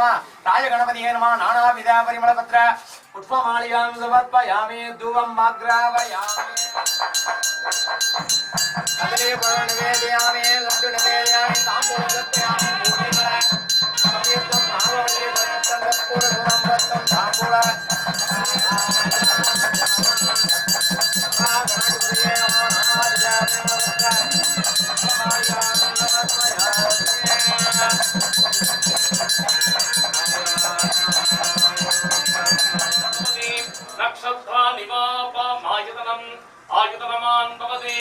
राजगणपतिये नमः नानाविध परिमलपत्र पुष्पमालिकां समर्पयामि धूपम् आग्रापयामि कदली फलं निवेदयामि लड्डु निवेदयामि ताम्बूलं दत्तयामि तीर्थं भागवते कर्पूरधूपं वस्त्रं ताम्बूलं गणपतिये नमः नानाविध परिमलपत्र नक्षत्रा निवापमायतनम् आयुतनमान् भवति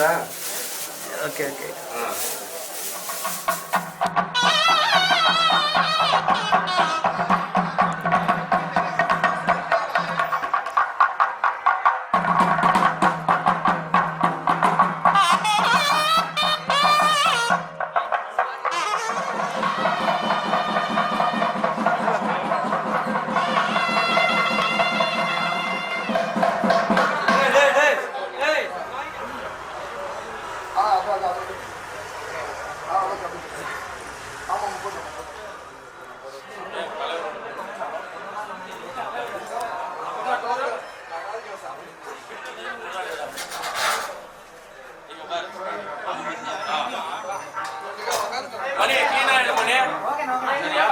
இருக்குதா? Okay okay. மணி clean ஆயிடு மணி. சரியா?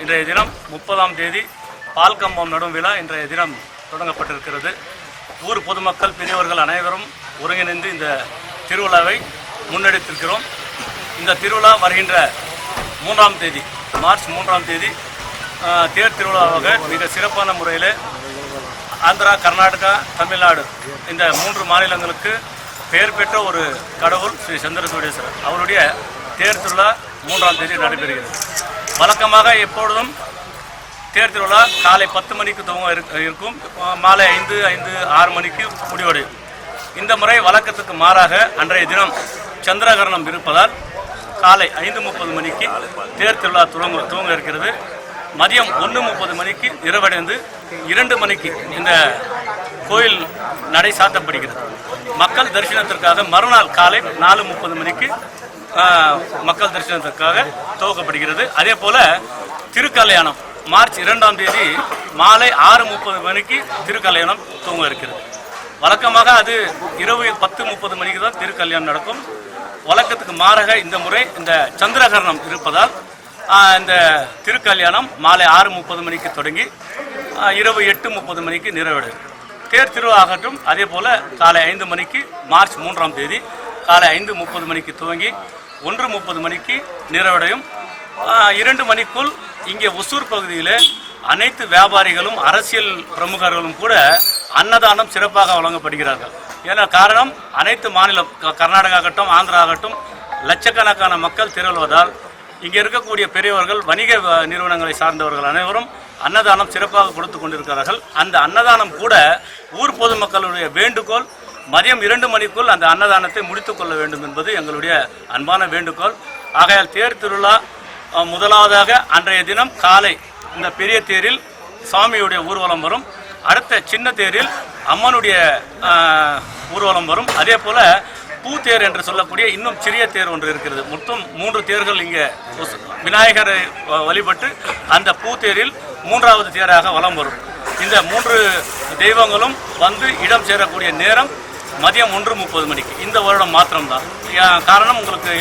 இன்றைய தினம் 30ஆம் தேதி பால் கம்பம் நடும் விழா இன்றைய தினம் தொடங்கப்பட்டிருக்கிறது. ஊர் பொதுமக்கள் பெரியவர்கள் அனைவரும் ஒருங்கிணைந்து இந்த திருவிழாவை முன்னெடுத்திருக்கிறோம். இந்த திருவிழா வருகின்ற 3ஆம் தேதி மார்ச் 3ஆம் தேதி தேர் திருவிழாவாக மிக சிறப்பான முறையில் ஆந்திரா, கர்நாடகா, தமிழ்நாடு இந்த 3 மாநிலங்களுக்கு பெயர் பெற்ற ஒரு கடவுள் ஸ்ரீ சந்திரசூடேஸ்வரர் அவருடைய தேர் திருவிழா 3ஆம் தேதி நடைபெறுகிறது. வழக்கமாக எப்பொழுதும் தேர் திருவிழா காலை 10 மணிக்கு துவங்க இருக்கும், மாலை 5-6 மணிக்கு முடிவடையும். இந்த முறை வழக்கத்துக்கு மாறாக அன்றைய தினம் சந்திரகிரகணம் இருப்பதால் காலை 5:30 மணிக்கு தேர் திருவிழா துவங்க இருக்கிறது. மதியம் 1:30 மணிக்கு நிறைவடைந்து 2 மணிக்கு இந்த கோயில் நடை சாத்தப்படுகிறது. மக்கள் தரிசனத்திற்காக மறுநாள் காலை 4:30 மணிக்கு மக்கள் தரிசனத்திற்காக துவக்கப்படுகிறது. அதே போல திருக்கல்யாணம் மார்ச் 2ஆம் தேதி மாலை 6:30 மணிக்கு திருக்கல்யாணம் துவங்க இருக்கிறது. வழக்கமாக அது இரவு 10:30 மணிக்கு தான் திருக்கல்யாணம் நடக்கும். வழக்கத்துக்கு மாறாக இந்த முறை இந்த சந்திரகிரகணம் இருப்பதால் இந்த திருக்கல்யாணம் மாலை 6:30 மணிக்கு தொடங்கி இரவு 8:30 மணிக்கு நிறைவடையும். தேர் திருவிழாகட்டும் அதே போல் காலை 5 மணிக்கு மார்ச் 3ஆம் தேதி காலை 5:30 மணிக்கு துவங்கி 1:30 மணிக்கு நிறைவடையும். 2 மணிக்குள் இங்கே ஒசூர் பகுதியில் அனைத்து வியாபாரிகளும் அரசியல் பிரமுகர்களும் கூட அன்னதானம் சிறப்பாக வழங்கப்படுகிறார்கள். ஏன்னா காரணம் அனைத்து மாநிலம் கர்நாடகா ஆகட்டும் ஆந்திரா ஆகட்டும் லட்சக்கணக்கான மக்கள் திரளுவதால் இங்கே இருக்கக்கூடிய பெரியவர்கள் வணிக நிறுவனங்களை சார்ந்தவர்கள் அனைவரும் அன்னதானம் சிறப்பாக கொடுத்து கொண்டிருக்கிறார்கள். அந்த அன்னதானம் கூட ஊர் பொதுமக்களுடைய வேண்டுகோள் மதியம் 2 மணிக்குள் அந்த அன்னதானத்தை முடித்துக் கொள்ள வேண்டும் என்பது எங்களுடைய அன்பான வேண்டுகோள். ஆகையால் தேர் திருவிழா முதலாவதாக அன்றைய தினம் காலை இந்த பெரிய தேரில் சாமியுடைய ஊர்வலம் வரும். அடுத்த சின்ன தேரில் அம்மனுடைய ஊர்வலம் வரும். அதே போல் பூத்தேர் என்று சொல்லக்கூடிய இன்னும் சிறிய தேர் ஒன்று இருக்கிறது. மொத்தம் 3 தேர்கள் இங்கே விநாயகரை வழிபட்டு அந்த பூத்தேரில் 3வது தேராக வலம் வரும். இந்த 3 தெய்வங்களும் வந்து இடம் சேரக்கூடிய நேரம் மதியம் 1:30 மணிக்கு. இந்த வருடம் மாத்திரம்தான். காரணம் உங்களுக்கு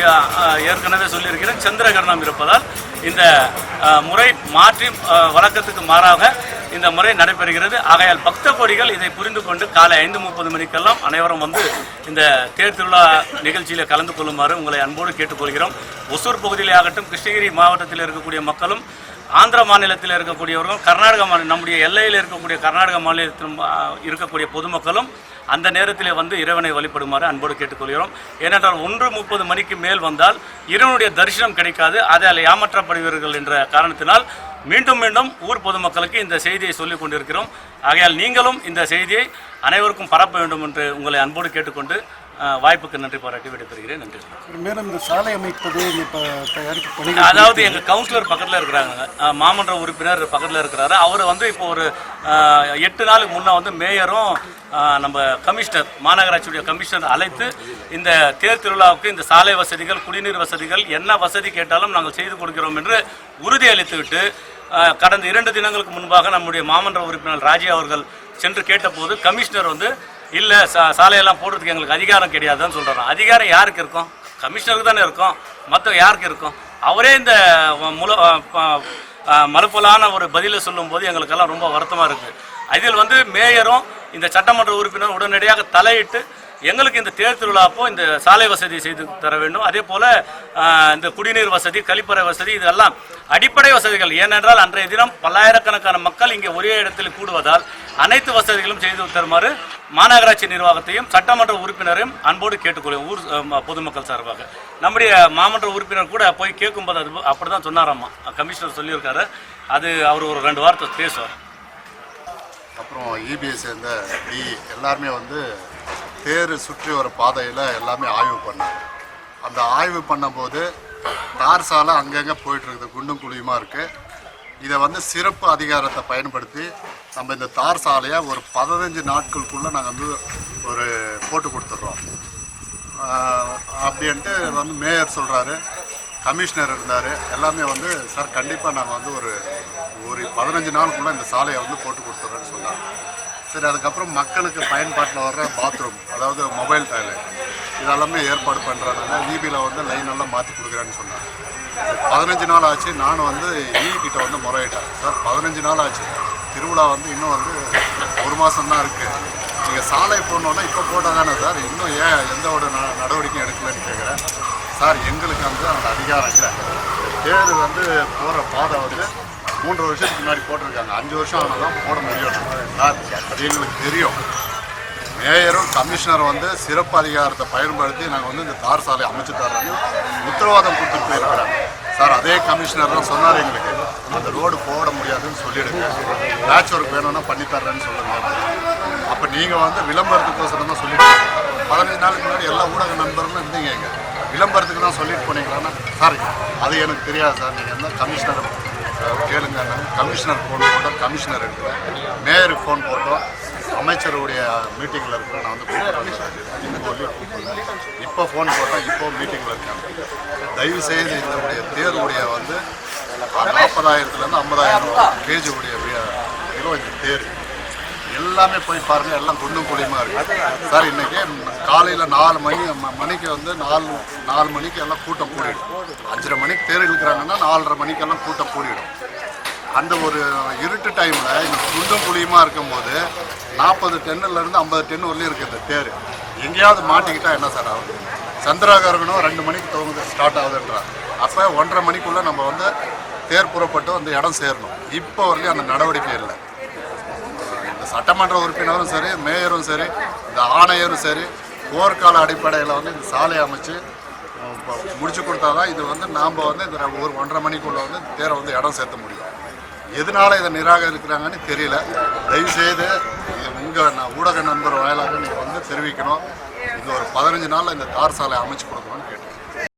ஏற்கனவே சொல்லியிருக்கிறேன், சந்திரகிரகணம் இருப்பதால் இந்த முறை மாற்றி வழக்கத்துக்கு மாறாக இந்த முறை நடைபெறுகிறது. ஆகையால் பக்த கோடிகள் இதை புரிந்து கொண்டு காலை 5:30 மணிக்கெல்லாம் அனைவரும் வந்து இந்த தேர் திருவிழா நிகழ்ச்சியில் கலந்து கொள்ளுமாறு உங்களை அன்போடு கேட்டுக்கொள்கிறோம். ஒசூர் பகுதியிலே ஆகட்டும், கிருஷ்ணகிரி மாவட்டத்தில் இருக்கக்கூடிய மக்களும், ஆந்திர மாநிலத்தில் இருக்கக்கூடியவர்களும், கர்நாடக மாநிலம் நம்முடைய எல்லையில் இருக்கக்கூடிய கர்நாடக மாநிலத்தில் இருக்கக்கூடிய பொதுமக்களும் அந்த நேரத்தில் வந்து இறைவனை வழிபடுமாறு அன்போடு கேட்டுக்கொள்கிறோம். ஏனென்றால் 1:30 மணிக்கு மேல் வந்தால் இறைவனுடைய தரிசனம் கிடைக்காது, அதில் ஏமாற்றப்படுவீர்கள் என்ற காரணத்தினால் மீண்டும் மீண்டும் ஊர் பொதுமக்களுக்கு இந்த செய்தியை சொல்லிக் கொண்டிருக்கிறோம். ஆகையால் நீங்களும் இந்த செய்தியை அனைவருக்கும் பரப்ப வேண்டும் என்று உங்களை அன்போடு கேட்டுக்கொண்டு வாய்ப்புக்கு நன்றி பாராட்டி விடைபெறுகிறேன். நன்றி. மேலும் இந்த சாலை அமைப்பது அதாவது எங்கள் கவுன்சிலர் பக்கத்தில் இருக்கிறாங்க, மாமன்ற உறுப்பினர் பக்கத்தில் இருக்கிறாரு. அவர் வந்து இப்போ ஒரு 8 நாளுக்கு முன்னே வந்து மேயரும் நம்ம கமிஷனர் மாநகராட்சியுடைய கமிஷனர் அழைத்து இந்த தேர் திருவிழாவுக்கு இந்த சாலை வசதிகள், குடிநீர் வசதிகள், என்ன வசதி கேட்டாலும் நாங்கள் செய்து கொடுக்கிறோம் என்று உறுதியளித்துவிட்டு கடந்த 2 தினங்களுக்கு முன்பாக நம்முடைய மாமன்ற உறுப்பினர் ராஜி அவர்கள் சென்று கேட்டபோது கமிஷனர் வந்து இல்லை சாலையெல்லாம் போடுறதுக்கு எங்களுக்கு அதிகாரம் கிடையாதுன்னு சொல்கிறோம். அதிகாரம் யாருக்கு இருக்கும்? கமிஷனருக்கு தானே இருக்கும், மற்ற யாருக்கு இருக்கும்? அவரே இந்த மலுப்பலான ஒரு பதிலை சொல்லும்போது எங்களுக்கெல்லாம் ரொம்ப வருத்தமாக இருக்குது. அதில் வந்து மேயரும் இந்த சட்டமன்ற உறுப்பினர் உடனடியாக தலையிட்டு எங்களுக்கு இந்த தேர் திருவிழா அப்போ இந்த சாலை வசதி செய்து தர வேண்டும். அதே போல் இந்த குடிநீர் வசதி, கழிப்பறை வசதி, இதெல்லாம் அடிப்படை வசதிகள். ஏனென்றால் அன்றைய தினம் பல்லாயிரக்கணக்கான மக்கள் இங்கே ஒரே இடத்தில் கூடுவதால் அனைத்து வசதிகளும் செய்து தருமாறு மாநகராட்சி நிர்வாகத்தையும் சட்டமன்ற உறுப்பினரையும் அன்போடு கேட்டுக்கொள்ளும் ஊர் பொதுமக்கள் சார்பாக. நம்முடைய மாமன்ற உறுப்பினர் கூட போய் கேட்கும்போது அது அப்படி தான் சொன்னாராம்மா, கமிஷனர் சொல்லியிருக்காரு. அது அவர் ஒரு 2 வார்த்தை பேசுவார். அப்புறம் இபிஐ சேர்ந்த எல்லாருமே வந்து தேர் சுற்றி வர பாதையில் எல்லாமே ஆய்வு பண்ணாங்க. அந்த ஆய்வு பண்ணும்போது தார் சாலை அங்கங்கே போயிட்டுருக்குது, குண்டும் குழியுமா இருக்குது. இதை வந்து சிறப்பு அதிகாரத்தை பயன்படுத்தி நம்ம இந்த தார் சாலையை ஒரு 15 நாட்களுக்குள்ளே நாங்கள் வந்து ஒரு போட்டு கொடுத்துட்றோம் அப்படின்ட்டு வந்து மேயர் சொல்கிறாரு. கமிஷனர் இருந்தார். எல்லாமே வந்து சார் கண்டிப்பாக நாங்கள் வந்து ஒரு 15 நாளுக்குள்ளே இந்த சாலையை வந்து போட்டு கொடுத்துட்றோன்னு சொன்னாங்க. சரி, அதுக்கப்புறம் மக்களுக்கு பயன்பாட்டில் வர்ற பாத்ரூம், அதாவது மொபைல் டாய்லெட், இதெல்லாமே ஏற்பாடு பண்ணுறாங்க. ஈபியில் வந்து லைன் எல்லாம் மாற்றி கொடுக்குறேன்னு சொன்னாங்க. 15 நாள் ஆச்சு. நான் வந்து கிட்ட வந்து முறையிட்டேன். சார் 15 நாள் ஆச்சு, திருவிழா வந்து இன்னும் வந்து 1 மாதம்தான் இருக்குது. நீங்கள் சாலை போடணுன்னா இப்போ போட்டால் தானே சார், இன்னும் ஏன் எந்த ஒரு நடவடிக்கையும் எடுக்கலன்னு கேட்குறேன். சார் எங்களுக்கு வந்து அந்த அதிகாரம் இல்லை. தேர் வந்து போகிற பாதை வந்து 3 வருஷத்துக்கு முன்னாடி போட்டிருக்காங்க. 5 வருஷம் ஆனால் தான் போட முடியும் சார், அது எங்களுக்கு தெரியும். மேயரும் கமிஷனரும் வந்து சிறப்பு அதிகாரத்தை பயன்படுத்தி நாங்கள் வந்து இந்த தார் சாலை அமைச்சு தர்றோன்னு உத்தரவாதம் கொடுத்துட்டு போயிருக்கிறாங்க. சார் அதே கமிஷனர் தான் சொன்னார் எங்களுக்கு, அந்த ரோடு போட முடியாதுன்னு சொல்லிடுங்க, பேட்ச் ஒர்க் வேணும்னா பண்ணித்தர்றேன்னு சொல்லுங்கள். அப்போ நீங்கள் வந்து விளம்பரத்துக்கோசரம் தான் சொல்லிட்டு 15 நாளுக்கு முன்னாடி எல்லா ஊடக நண்பர்களும் இருந்தீங்க. இங்கே விளம்பரத்துக்கு தான் சொல்லிட்டு போனீங்களான்னா சார் அது எனக்கு தெரியாது சார், நீங்கள் என்ன கமிஷனர் கேளுங்க. கமிஷனர் ஃபோன் போட்டோம், கமிஷனர் இருக்கிறேன். மேயருக்கு ஃபோன் போட்டோம், அமைச்சருடைய மீட்டிங்கில் இருக்கிறேன், நான் வந்து இப்போ ஃபோன் போட்டோம், இப்போ மீட்டிங்கில் இருக்காங்க. தயவுசெய்து இதனுடைய தேர்வுடைய வந்து 40,000லேருந்து 50,000 கேஜி உடைய கிலோ இந்த தேர் எல்லாமே போய் பாருங்கள். எல்லாம் குண்டும் குழியுமா இருக்குது சார். இன்றைக்கி காலையில் 4 மணிக்கு வந்து 4 மணிக்கு எல்லாம் கூட்டம் கூடிடும். 5:30 மணிக்கு தேர் இழுக்கிறாங்கன்னா 4:30 மணிக்கெல்லாம் கூட்டம் கூடிடும். அந்த ஒரு இருட்டு டைமில் இந்த குண்டும் குழியுமா இருக்கும்போது 40 டன்னுலேருந்து 50 டன் வரலையும் இருக்குது இந்த தேர். எங்கேயாவது மாட்டிக்கிட்டால் என்ன சார் ஆகுது? சந்திராகரகனும் 2 மணிக்கு ஸ்டார்ட் ஆகுதுன்றாங்க. அப்போ 1:30 மணிக்குள்ளே நம்ம வந்து தேர் புறப்பட்டு அந்த இடம் சேரணும். இப்போ வரலையும் அந்த நடவடிக்கை இல்லை. சட்டமன்ற உறுப்பினரும் சரி, மேயரும் சரி, இந்த ஆணையரும் சரி, போர்க்கால அடிப்படையில் வந்து இந்த சாலையை அமைச்சு முடிச்சு கொடுத்தா தான் இது வந்து நாம் வந்து இந்த 1:30 மணிக்குள்ளே வந்து தேரை வந்து இடம் சேர்த்த முடியும். எதனால இதை நிராகரிக்கிறாங்கன்னு தெரியல. தயவுசெய்து உங்கள் ஊடக நண்பர் வாயிலாக நீங்கள் வந்து தெரிவிக்கணும். இது ஒரு 15 நாளில் இந்த தார் சாலை அமைச்சு கொடுக்கணும்னு கேட்டேன்.